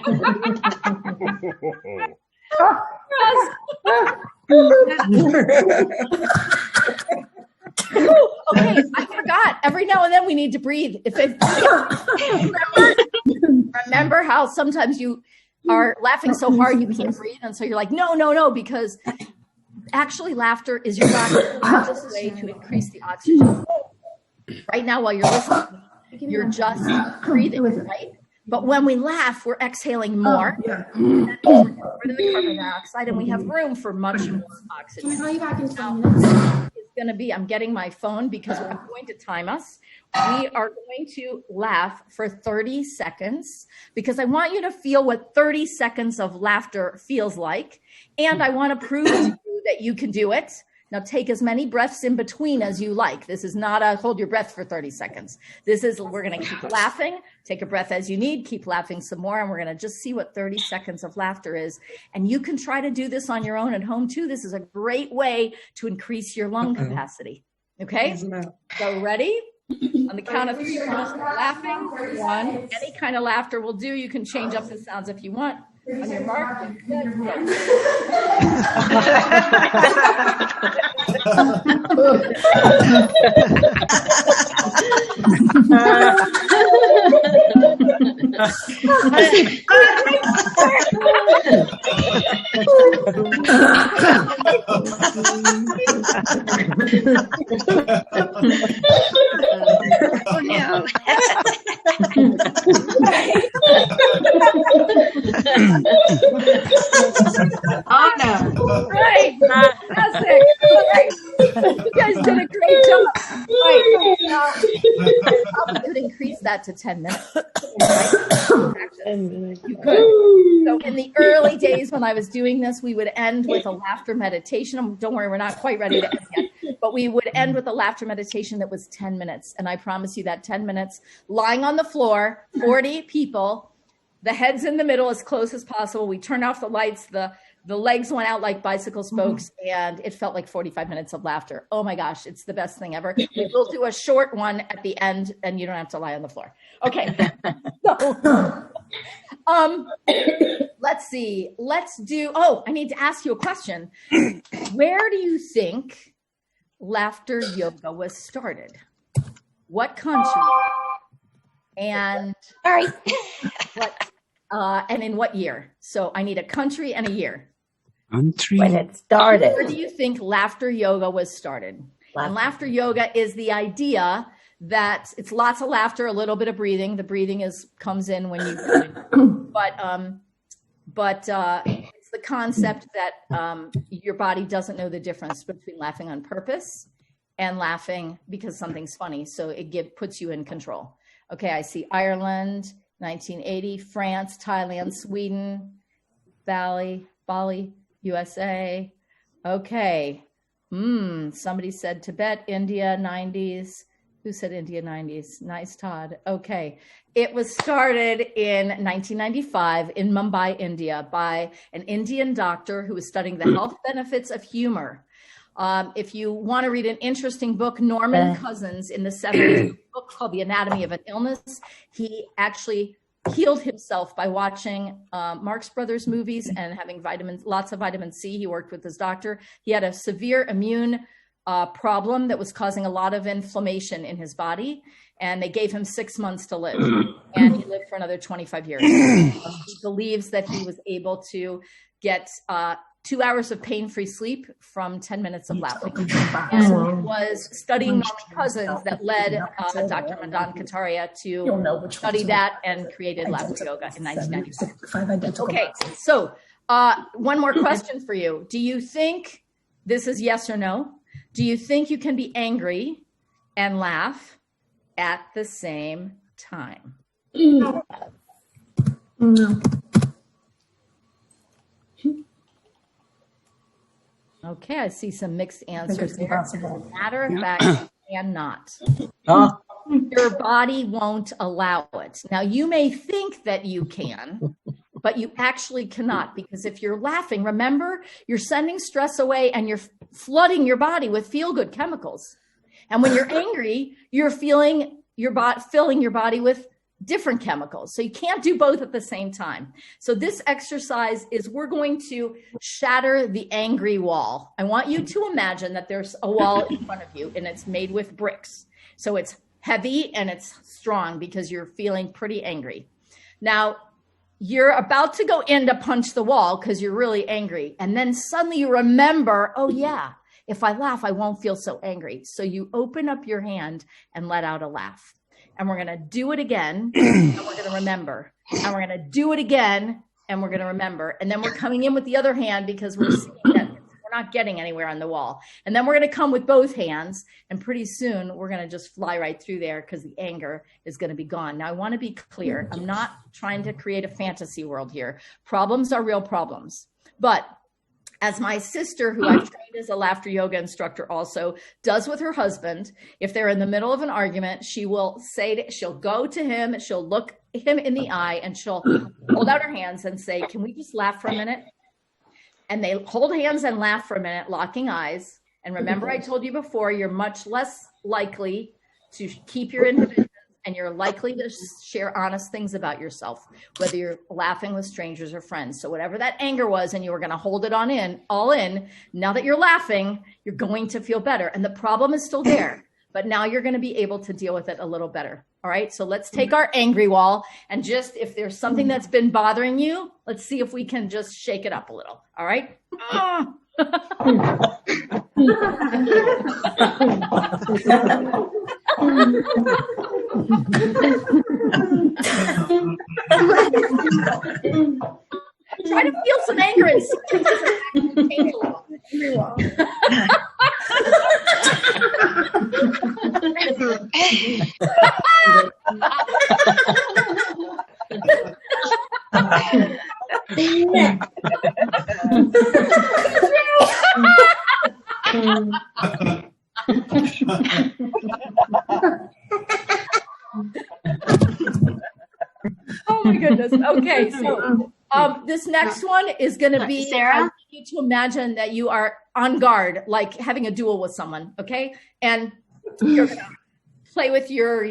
Okay, I forgot. Every now and then we need to breathe. Remember how sometimes you are laughing so hard you can't breathe, and so you're like, no, because actually laughter is your body's way to increase the oxygen. Right now, while you're listening, you're just breathing, right? But when we laugh, we're exhaling more. That means we're getting rid of the carbon dioxide, and we have room for much more oxygen. Can I call you back in 20 Now, minutes? it's going to be, I'm getting my phone because I'm going to time us. We are going to laugh for 30 seconds because I want you to feel what 30 seconds of laughter feels like. And I want to prove to you that you can do it. Now take as many breaths in between as you like. This is not a hold your breath for 30 seconds. This is, we're going to keep laughing, take a breath as you need, keep laughing some more, and we're going to just see what 30 seconds of laughter is. And you can try to do this on your own at home too. This is a great way to increase your lung capacity. Okay, so ready? On the count of 3, we're going to start laughing. 1, any kind of laughter will do. You can change up the sounds if you want. On your mark, good, go. Oh no. Oh no. Right. Fantastic. All right. You guys did a great job. Right. Now, I probably could increase that to 10 minutes. You could. So in the early days when I was doing this, we would end with a laughter meditation. Don't worry, we're not quite ready to end yet. But we would end with a laughter meditation that was 10 minutes. And I promise you that 10 minutes, lying on the floor, 40 people, the head's in the middle as close as possible. We turned off the lights. The legs went out like bicycle spokes, and it felt like 45 minutes of laughter. Oh my gosh, it's the best thing ever. We will do a short one at the end, and you don't have to lie on the floor. Okay. So, let's see. Let's do, I need to ask you a question. Where do you think laughter yoga was started? What country? And Sorry. what? And in what year? So I need a country and a year. Country. When it started. Where do you think laughter yoga was started? And laughter yoga is the idea that it's lots of laughter, a little bit of breathing. The breathing comes in when you, but it's the concept that your body doesn't know the difference between laughing on purpose and laughing because something's funny. So it puts you in control. Okay, I see Ireland, 1980, France, Thailand, Sweden, Bali, USA. Okay. Somebody said Tibet, India, 90s. Who said India, 90s? Nice, Todd. Okay. It was started in 1995 in Mumbai, India by an Indian doctor who was studying the health benefits of humor. If you want to read an interesting book, Norman Cousins in the 70s, a book called The Anatomy of an Illness, he actually healed himself by watching Marx Brothers movies and having lots of vitamin C. He worked with his doctor. He had a severe immune problem that was causing a lot of inflammation in his body, and they gave him 6 months to live, and he lived for another 25 years. He believes that he was able to get 2 hours of pain-free sleep from 10 minutes of laughing. And it was studying Norman Cousins that led Dr. Madan Kataria to study that and created laughter yoga in 1995. Okay, so one more question for you. Do you think, this is yes or no, do you think you can be angry and laugh at the same time? No. Okay, I see some mixed answers there. As a matter of fact, you cannot. Your body won't allow it. Now, you may think that you can, but you actually cannot, because if you're laughing, remember, you're sending stress away and you're flooding your body with feel-good chemicals. And when you're angry, you're filling your body with different chemicals. So you can't do both at the same time. So this exercise is, we're going to shatter the angry wall. I want you to imagine that there's a wall in front of you and it's made with bricks. So it's heavy and it's strong because you're feeling pretty angry. Now, you're about to go in to punch the wall because you're really angry. And then suddenly you remember, oh yeah, if I laugh, I won't feel so angry. So you open up your hand and let out a laugh. And we're going to do it again, and we're going to remember. And we're going to do it again, and we're going to remember. And then we're coming in with the other hand because we're seeing that we're not getting anywhere on the wall. And then we're going to come with both hands, and pretty soon we're going to just fly right through there because the anger is going to be gone. Now, I want to be clear. I'm not trying to create a fantasy world here. Problems are real problems. But as my sister, who I've trained as a laughter yoga instructor also, does with her husband, if they're in the middle of an argument, she will she'll go to him, she'll look him in the eye, and she'll hold out her hands and say, can we just laugh for a minute? And they hold hands and laugh for a minute, locking eyes. And remember, I told you before, you're much less likely to keep your inhibitions, and you're likely to share honest things about yourself, whether you're laughing with strangers or friends. So whatever that anger was, and you were going to hold it all in, now that you're laughing, you're going to feel better. And the problem is still there, but now you're going to be able to deal with it a little better. All right. So let's take our angry wall and just, if there's something that's been bothering you, let's see if we can just shake it up a little. All right. Try to feel some anger and see if it doesn't change a little. Oh my goodness. Okay, so this next one is going to be, Sarah? I want you to imagine that you are on guard, like having a duel with someone, okay? And you're going to play with your,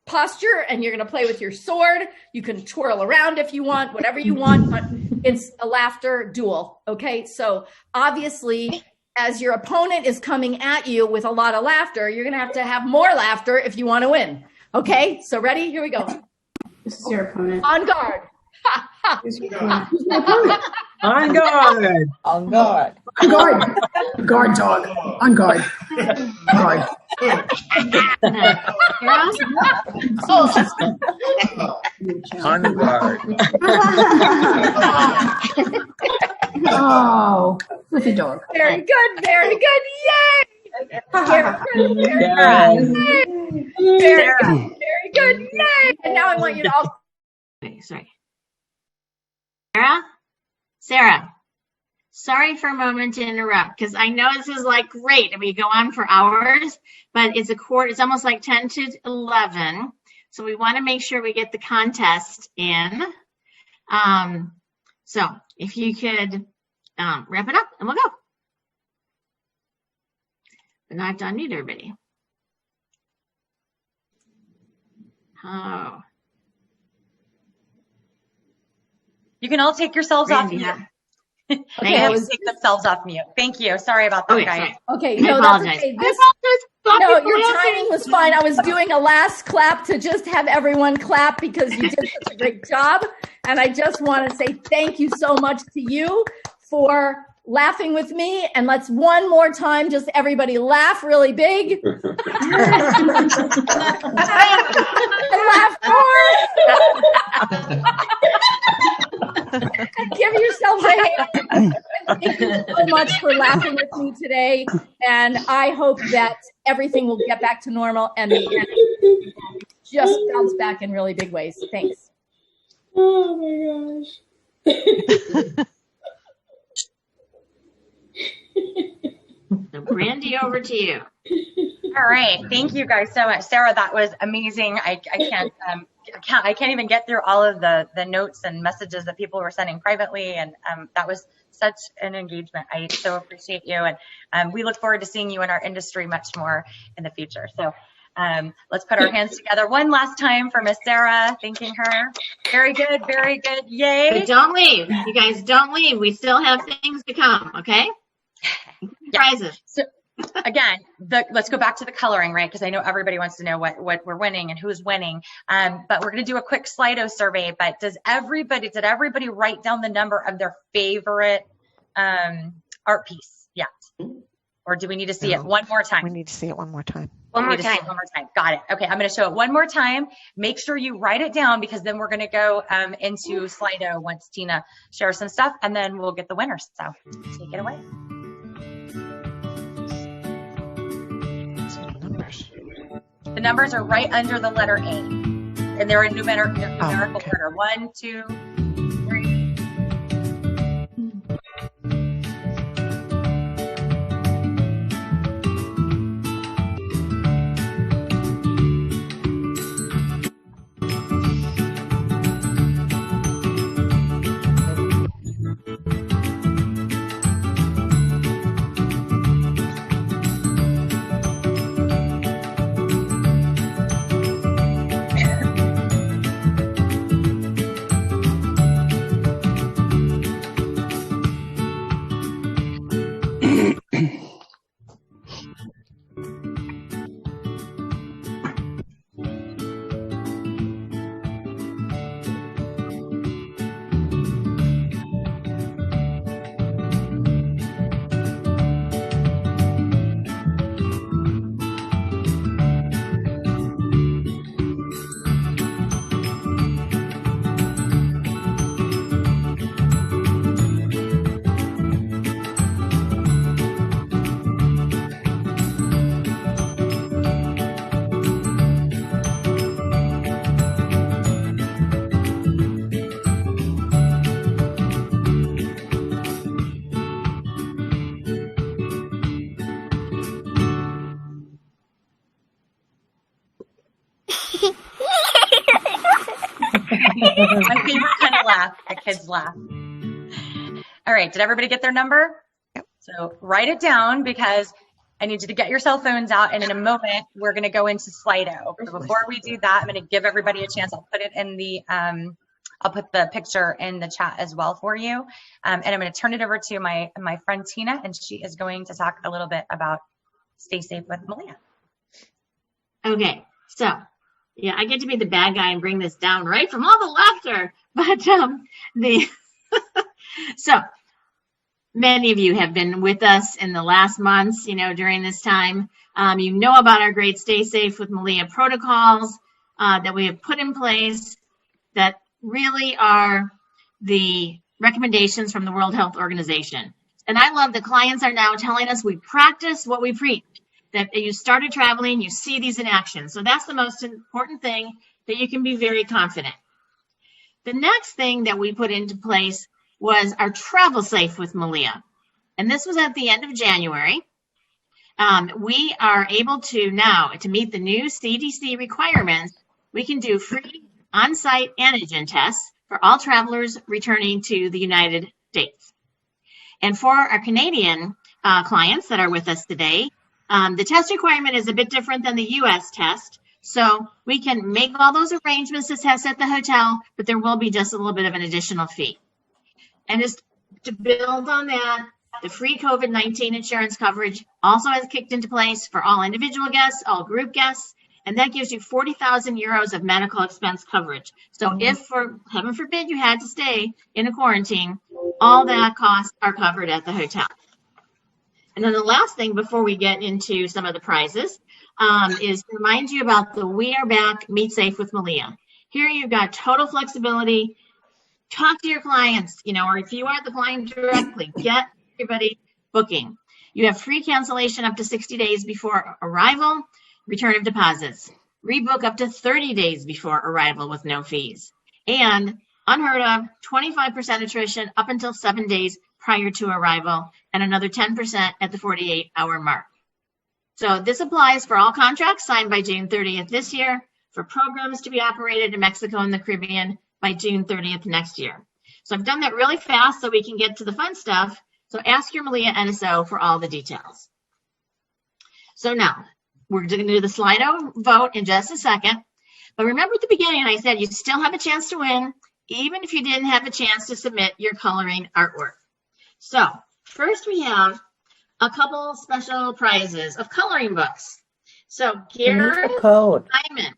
posture, and you're going to play with your sword. You can twirl around if you want, whatever you want, but it's a laughter duel, okay? So obviously, as your opponent is coming at you with a lot of laughter, you're going to have more laughter if you want to win, okay? So ready? Here we go. This is your opponent. On guard. Ha, ha. Who's your opponent? On guard. On guard. On guard. Guard dog. On guard. Guard. On guard. Oh, with a dog. Very good. Very good. Yay. Very good. Very good. Very good. Yay. And now I want you to all. Okay, sorry. Sarah, sorry for a moment to interrupt, because I know this is like great and we go on for hours, but it's almost like 10 to 11. So we want to make sure we get the contest in. So if you could wrap it up and we'll go. But now I have to unmute everybody. Oh. You can all take yourselves off Randy, mute. huh? They have to take themselves off mute. Thank you. Sorry about that, Okay, guys. sorry. Okay. I No, apologize. that's okay. I apologize. No, your timing was fine. I was doing a last clap to just have everyone clap because you did such a great job. And I just want to say thank you so much to you for laughing with me. And let's one more time, just everybody laugh really big. And laugh more. Give yourselves a hand. Thank you so much for laughing with me today. And I hope that everything will get back to normal and the energy just bounce back in really big ways. Thanks. Oh my gosh. So Brandy, over to you. All right. Thank you guys so much. Sarah, that was amazing. I can't even get through all of the notes and messages that people were sending privately. And that was such an engagement. I so appreciate you. And we look forward to seeing you in our industry much more in the future. So let's put our hands together one last time for Miss Sarah, thanking her. Very good. Very good. Yay. But don't leave. You guys don't leave. We still have things to come, okay? Prizes. So again, let's go back to the coloring, right? Because I know everybody wants to know what we're winning and who's winning. But we're going to do a quick Slido survey. But did everybody write down the number of their favorite art piece yet? Or do we need to see it one more time? We need to see it one more time. One more time. Got it. Okay, I'm going to show it one more time. Make sure you write it down because then we're going to go into Slido once Tina shares some stuff, and then we'll get the winners. So take it away. The numbers are right under the letter A, and they're in numerical order. 1, 2, 3. My favorite kind of laugh, a kid's laugh. All right, did everybody get their number? Yep. So write it down because I need you to get your cell phones out, and in a moment, we're going to go into Slido. But before we do that, I'm going to give everybody a chance. I'll put it in the, I'll put the picture in the chat as well for you. And I'm going to turn it over to my friend Tina, and she is going to talk a little bit about Stay Safe with Meliá. Okay, so yeah, I get to be the bad guy and bring this down right from all the laughter. But so many of you have been with us in the last months, during this time. You know about our great Stay Safe with Meliá protocols that we have put in place that really are the recommendations from the World Health Organization. And I love that clients are now telling us we practice what we preach, that you started traveling, you see these in action. So that's the most important thing, that you can be very confident. The next thing that we put into place was our Travel Safe with Meliá. And this was at the end of January. We are able to now, to meet the new CDC requirements, we can do free on-site antigen tests for all travelers returning to the United States. And for our Canadian clients that are with us today, the test requirement is a bit different than the U.S. test. So we can make all those arrangements to test at the hotel, but there will be just a little bit of an additional fee. And just to build on that, the free COVID-19 insurance coverage also has kicked into place for all individual guests, all group guests, and that gives you 40,000 euros of medical expense coverage. So if, for heaven forbid, you had to stay in a quarantine, all that costs are covered at the hotel. And then the last thing before we get into some of the prizes is to remind you about the We Are Back Meet Safe with Meliá. Here you've got total flexibility. Talk to your clients, or if you are the client directly, get everybody booking. You have free cancellation up to 60 days before arrival, return of deposits, rebook up to 30 days before arrival with no fees, and unheard of 25% attrition up until 7 days prior to arrival, and another 10% at the 48-hour mark. So this applies for all contracts signed by June 30th this year, for programs to be operated in Mexico and the Caribbean by June 30th next year. So I've done that really fast so we can get to the fun stuff. So ask your Meliá NSO for all the details. So now, we're going to do the Slido vote in just a second. But remember at the beginning, I said you still have a chance to win, even if you didn't have a chance to submit your coloring artwork. So first we have a couple special prizes of coloring books. So Garrett Code. Hyman.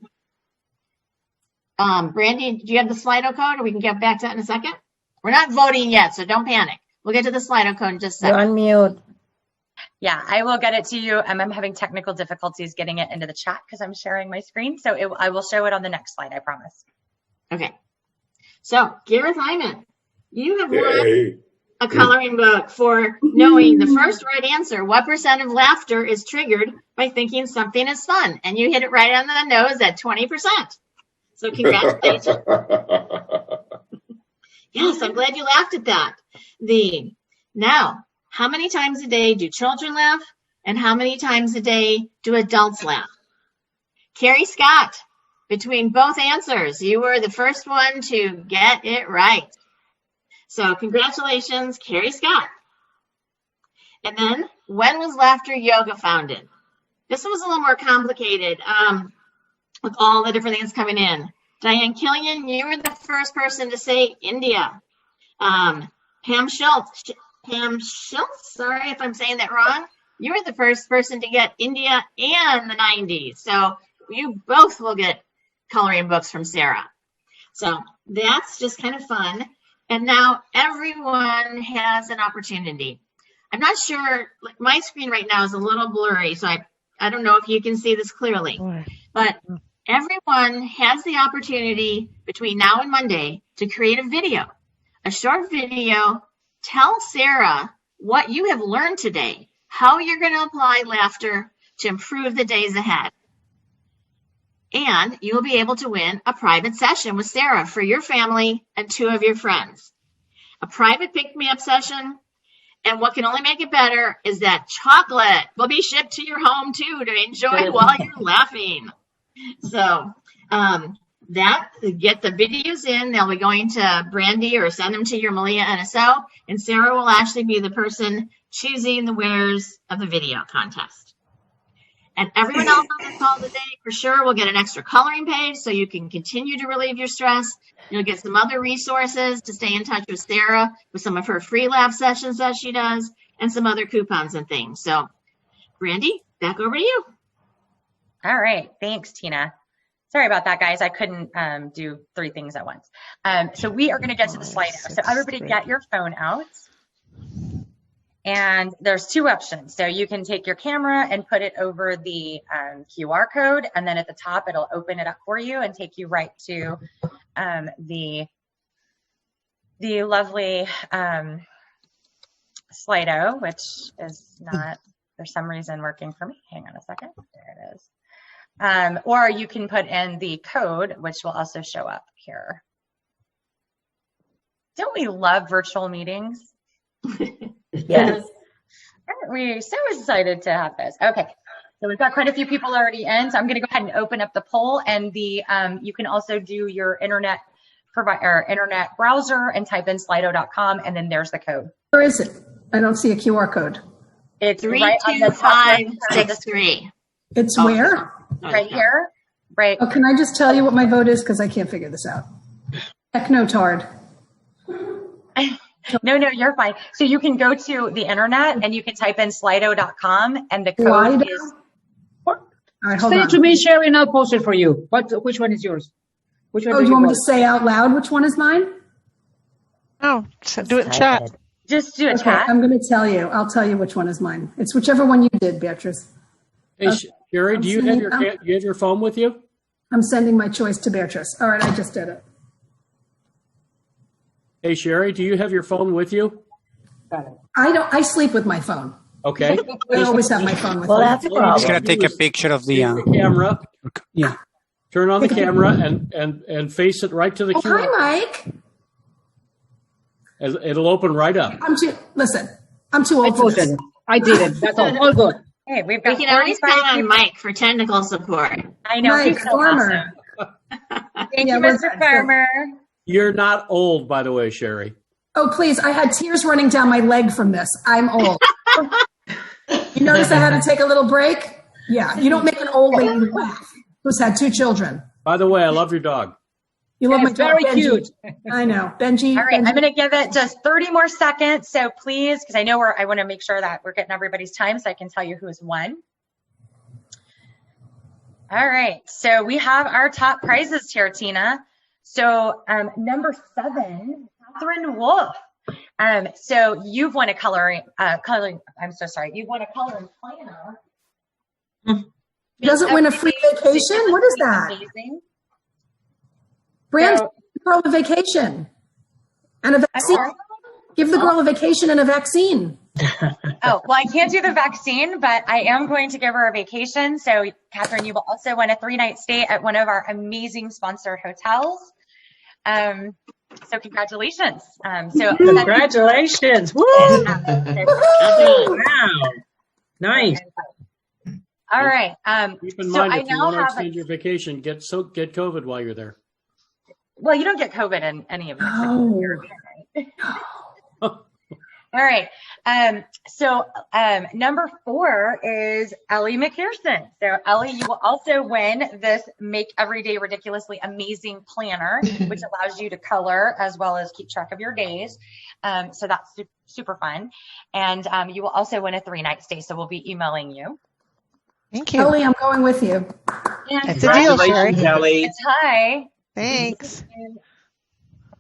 Brandy, do you have the Slido code, or we can get back to that in a second? We're not voting yet, so don't panic. We'll get to the Slido code in just a You're second. on mute. Yeah, I will get it to you. I'm having technical difficulties getting it into the chat because I'm sharing my screen. So I will show it on the next slide, I promise. Okay. So Gareth Hyman, you have won a coloring book for knowing the first right answer. What percent of laughter is triggered by thinking something is fun? And you hit it right on the nose at 20%. So congratulations. Yes, I'm glad you laughed at that. Now, how many times a day do children laugh? And how many times a day do adults laugh? Carrie Scott, between both answers, you were the first one to get it right. So congratulations, Carrie Scott. And then, when was Laughter Yoga founded? This was a little more complicated with all the different things coming in. Diane Killian, you were the first person to say India. Pam Schultz, sorry if I'm saying that wrong. You were the first person to get India and the 90s. So you both will get coloring books from Sarah. So that's just kind of fun. And now everyone has an opportunity. I'm not sure, like my screen right now is a little blurry, so I don't know if you can see this clearly. But everyone has the opportunity between now and Monday to create a video, a short video. Tell Sarah what you have learned today, how you're going to apply laughter to improve the days ahead. And you'll be able to win a private session with Sarah for your family and 2 of your friends. A private pick-me-up session. And what can only make it better is that chocolate will be shipped to your home too to enjoy while you're laughing. So get the videos in. They'll be going to Brandy or send them to your Meliá NSO, and Sarah will actually be the person choosing the winners of the video contest. And everyone else on the call today for sure will get an extra coloring page so you can continue to relieve your stress. You'll get some other resources to stay in touch with Sarah with some of her free lab sessions that she does and some other coupons and things. So, Brandy, back over to you. All right. Thanks, Tina. Sorry about that, guys. I couldn't do 3 things at once. So we are going to get to the Slido. So everybody get your phone out. And there's 2 options. So you can take your camera and put it over the QR code, and then at the top, it'll open it up for you and take you right to the lovely Slido, which is not, for some reason, working for me. Hang on a second. There it is. Or you can put in the code, which will also show up here. Don't we love virtual meetings? Yes. Aren't we so excited to have this? Okay, so we've got quite a few people already in, so I'm going to go ahead and open up the poll, and you can also do your internet browser and type in slido.com, and then there's the code. Where is it? I don't see a QR code. It's right on the top. 32563. It's where? Right here. Right. Oh, can I just tell you what my vote is? Because I can't figure this out. Technotard. No, you're fine. So you can go to the internet and you can type in slido.com, and the code is. All right, hold Send on. it to me, Sherry, and I'll post it for you. Which one is yours? Which one? Oh, do you want me to say out loud which one is mine? Oh, so do it in chat. Just do a Okay, chat. I'm going to tell you. I'll tell you which one is mine. It's whichever one you did, Beatrice. Hey, Sherry, do you have your phone with you? I'm sending my choice to Beatrice. All right, I just did it. Hey, Sherry, do you have your phone with you? I sleep with my phone. Okay. I always have my phone with Well, me. that's a problem. Just gonna take a picture of the camera. Yeah. Turn on the camera and face it right to the camera. Hi, Mike. It'll open right up. I'm too old for this. I did it. That's all good. Hey, we've got. We can always count on Mike for technical support. I know. Mike, he's so Farmer. awesome. Thank you, Mr. Farmer. You're not old, by the way, Sherry. Oh, please. I had tears running down my leg from this. I'm old. You notice I had to take a little break? Yeah. You don't make an old lady laugh who's had 2 children. By the way, I love your dog. You love my dog, very Benji. cute. I know. Benji. All right, Benji. I'm going to give it just 30 more seconds. So please, because I know I want to make sure that we're getting everybody's time so I can tell you who has won. All right, so we have our top prizes here, Tina. So number 7, Catherine Wolf. So you've won a coloring. I'm so sorry. You've won a coloring planner. Doesn't win a free vacation? What is that? Amazing. Brand, So- give the girl a vacation and a vaccine. Give the girl a vacation and a vaccine. Oh, well, I can't do the vaccine, but I am going to give her a vacation. So, Catherine, you will also win a 3-night stay at one of our amazing sponsored hotels. So, congratulations. Congratulations. Woo! Wow. Nice. All right. Keep in so mind, I if you now want to have extend your vacation, get COVID while you're there. well, you don't get COVID in any of this. Oh. All right. So number 4 is Ellie McPherson. So Ellie, you will also win this Make Everyday Ridiculously Amazing planner, which allows you to color as well as keep track of your days. So that's super fun. And you will also win a 3-night stay. So we'll be emailing you. Thank you. Ellie, I'm going with you. And It's a deal, Sherry. Congratulations, Ellie. it's high. Thanks.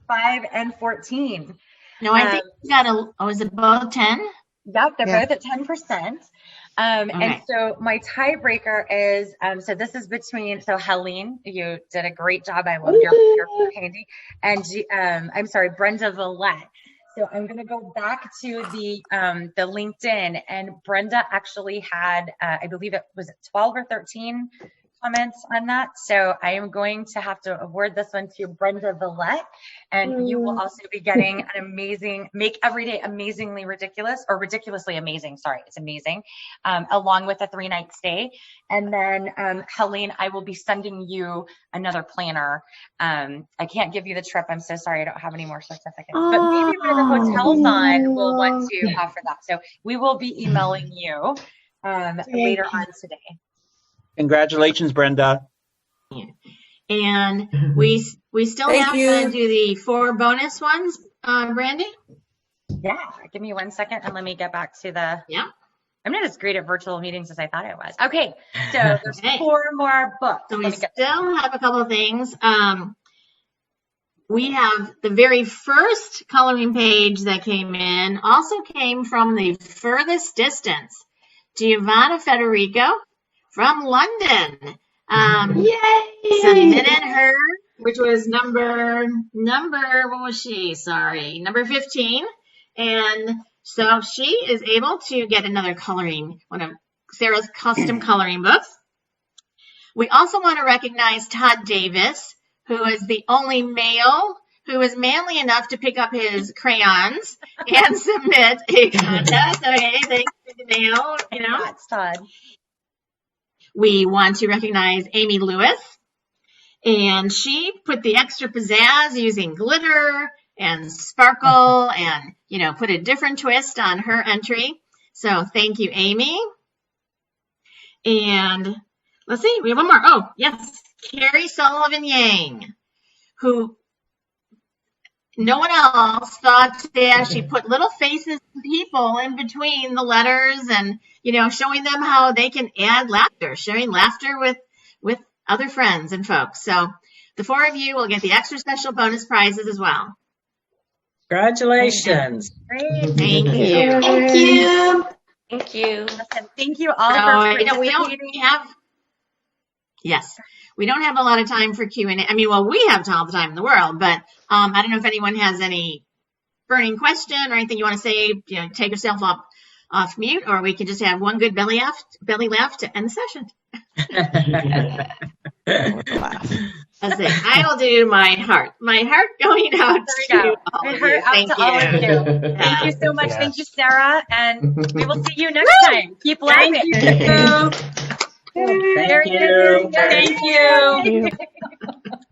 5 and 14. No, I think you got is it both 10? Yep, they're Yeah. both at 10%. And Okay. so my tiebreaker is, so this is between, so Helene, you did a great job. I love your candy. And I'm sorry, Brenda Villette. So I'm going to go back to the LinkedIn, and Brenda actually had, I believe it was 12 or 13 comments on that. So I am going to have to award this one to Brenda Villette. And you will also be getting an amazing, make every day amazingly ridiculous, or ridiculously amazing. Sorry, it's amazing. Along with a 3-night stay. And then Helene, I will be sending you another planner. I can't give you the trip. I'm so sorry. I don't have any more certificates. But maybe one of the hotels on will want to offer that. So we will be emailing you later on today. Congratulations, Brenda. And we still have to do the 4 bonus ones, Brandy? Yeah, give me 1 second and let me get back to the. Yeah. I'm not as great at virtual meetings as I thought I was. Okay, so there's 4 more books. So we still have a couple of things. We have the very first coloring page that came in, also came from the furthest distance. Giovanna Federico from London. Yay! Submitted her, which was number, what was she? Sorry, number 15. And so she is able to get another coloring, one of Sarah's custom coloring books. We also want to recognize Todd Davis, who is the only male who is manly enough to pick up his crayons and submit a contest. Okay, thanks to the male, That's Todd. We want to recognize Amy Lewis, and she put the extra pizzazz using glitter and sparkle and, put a different twist on her entry. So thank you, Amy. And let's see, we have one more. Oh, yes, Carrie Sullivan Yang, who no one else thought to actually put little faces of people in between the letters and, showing them how they can add laughter, sharing laughter with other friends and folks. So the 4 of you will get the extra special bonus prizes as well. Congratulations. Great. Thank you. Thank you. Thank you. Listen, thank you all for we don't have a lot of time for Q&A. I mean, well, we have all the time in the world, but I don't know if anyone has any burning question or anything you want to say. Take yourself off mute, or we can just have one good belly laugh to end the session. That's it. I will do my heart. My heart going out to all of you. Thank you. Thank you so much. Yes. Thank you, Sarah. And we will see you next time. Keep laughing. Thank you. Thank you.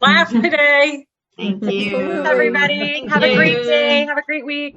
Laugh today. Thank you. Everybody. Have a great day. Have a great week.